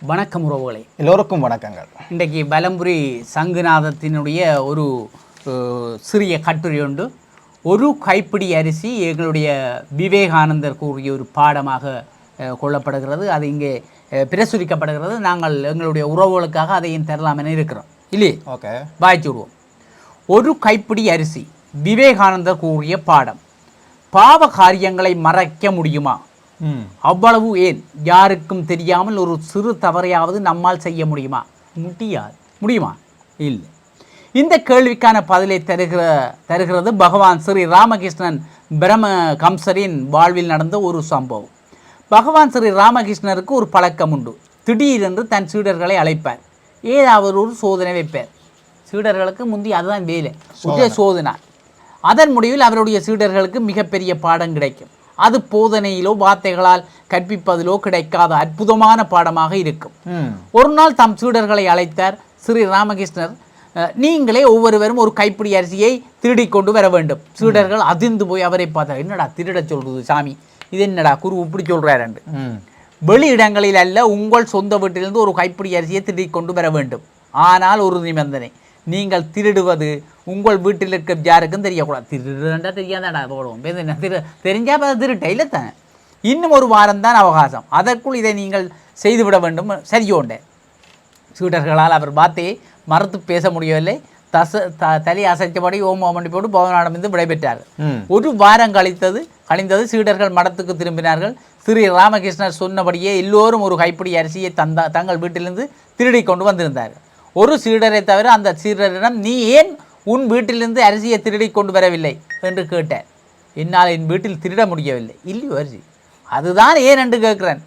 வணக்கம் உறவுகளே, எல்லோருக்கும் வணக்கங்கள். இன்றைக்கு பலம்புரி சங்குநாதத்தினுடைய ஒரு சிறிய கட்டுரை உண்டு. ஒரு கைப்பிடி அரிசி எங்களுடைய விவேகானந்தர் கூறிய ஒரு பாடமாக கொள்ளப்படுகிறது. அது இங்கே பிரசுரிக்கப்படுகிறது. நாங்கள் எங்களுடைய உறவுகளுக்காக அதையும் தரலாம் என இருக்கிறோம். இல்லையே, ஓகே, வாய்ச்சி விடுவோம். ஒரு கைப்பிடி அரிசி, விவேகானந்தர் கூறிய பாடம். பாவ காரியங்களை மறைக்க முடியுமா? அவ்வளவு ஏன், யாருக்கும் தெரியாமல் ஒரு சிறு தவறையாவது நம்மால் செய்ய முடியுமா? முடியுமா? இல்லை. இந்த கேள்விக்கான பதிலை தருகிறது பகவான் ஸ்ரீ ராமகிருஷ்ணன் பிரம்ம கம்சரின் வாழ்வில் நடந்த ஒரு சம்பவம். பகவான் ஸ்ரீ ராமகிருஷ்ணருக்கு ஒரு பழக்கம் உண்டு. திடீரென்று தன் சீடர்களை அழைப்பார். ஏதாவது ஒரு சோதனை வைப்பார். சீடர்களுக்கு முந்தி அதுதான் வேலை, சோதனை. அதன் முடிவில் அவருடைய சீடர்களுக்கு மிகப்பெரிய பாடம் கிடைக்கும். அது போதனையிலோ வார்த்தைகளால் கற்பிப்பதிலோ கிடைக்காத அற்புதமான பாடமாக இருக்கும். ஒரு நாள் தம் சீடர்களை அழைத்தார் ஸ்ரீ ராமகிருஷ்ணர். நீங்களே ஒவ்வொருவரும் ஒரு கைப்பிடி அரிசியை திருடி கொண்டு வர வேண்டும். சீடர்கள் அதிர்ந்து போய் அவரை பார்த்தார். என்னடா திருட சொல்றது சாமி, இது என்னடா குரு இப்படி சொல்றாரு? வெளி இடங்களில் அல்ல, உங்கள் சொந்த வீட்டிலிருந்து ஒரு கைப்பிடி அரிசியை திருடி கொண்டு வர வேண்டும். ஆனால் ஒரு நிபந்தனை, நீங்கள் திருடுவது உங்கள் வீட்டில் இருக்க யாருக்கும் தெரியக்கூடாது. திருடுறா தெரியாதாடா போடுவோம், தெரிஞ்சால் திருட்ட இல்லை தானே. இன்னும் ஒரு வாரம் தான் அவகாசம், அதற்குள் இதை நீங்கள் செய்துவிட வேண்டும். சரியோண்டே. சீடர்களால் அவர் வார்த்தையை மறுத்து பேச முடியவில்லை. தலை அசைத்தபடி ஓம் ஓமண்டி போட்டு பவனாடமிருந்து விடைபெற்றார்கள். ஒரு வாரம் கழிந்தது. சீடர்கள் மடத்துக்கு திரும்பினார்கள். ஸ்ரீ ராமகிருஷ்ணர் சொன்னபடியே எல்லோரும் ஒரு கைப்பிடி அரிசியை தங்கள் வீட்டிலிருந்து திருடி கொண்டு வந்திருந்தார்கள். ஒரு சீடரை தவிர அந்த சீடரிடம், நீ ஏன் உன் வீட்டிலிருந்து அரிசியை திருடி கொண்டு வரவில்லை என்று கேட்டார். என்னால் என் வீட்டில் திருட முடியவில்லை. இல்லையோ அரிசி, அதுதான் ஏன் என்று கேட்கிறேன்.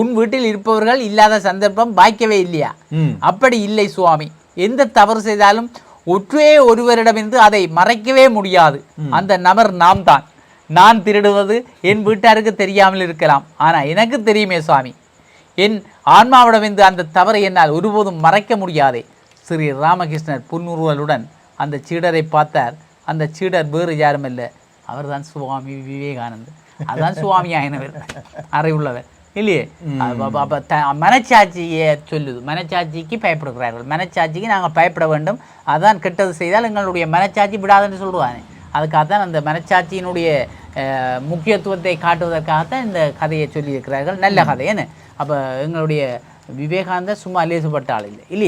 உன் வீட்டில் இருப்பவர்கள் இல்லாத சந்தர்ப்பம் வாய்க்கவே இல்லையா? அப்படி இல்லை சுவாமி, எந்த தவறு செய்தாலும் ஒற்றே ஒருவரிடமிருந்து அதை மறைக்கவே முடியாது. அந்த நபர் நாம் தான். நான் திருடுவது என் வீட்டாருக்கு தெரியாமல் இருக்கலாம், ஆனால் எனக்கு தெரியுமே சுவாமி. என் ஆன்மாவிடமிருந்து அந்த தவறை என்னால் ஒருபோதும் மறைக்க முடியாதே. ஸ்ரீ ராமகிருஷ்ணர் புன்முறுவலுடன் அந்த சீடரை பார்த்தார். அந்த சீடர் வேறு யாரும் இல்லை, அவர் தான் சுவாமி விவேகானந்தர். அதுதான் சுவாமி ஆயினவர், அறிவுள்ளவர் இல்லையே. அப்போ மனச்சாட்சியை சொல்லுது. மனச்சாட்சிக்கு பயப்படுகிறார்கள். மனச்சாட்சிக்கு நாங்கள் பயப்பட வேண்டும். அதான் கெட்டது செய்தால் எங்களுடைய மனச்சாட்சி விடாதுன்னு சொல்லுவாங்க. அதுக்காகத்தான் அந்த மனச்சாட்சியினுடைய முக்கியத்துவத்தை காட்டுவதற்காகத்தான் இந்த கதையை சொல்லியிருக்கிறார்கள். நல்ல கதை. அப்போ எங்களுடைய விவேகானந்தர் சும்மா லேசுப்பட்ட ஆள் இல்லை இல்லையே.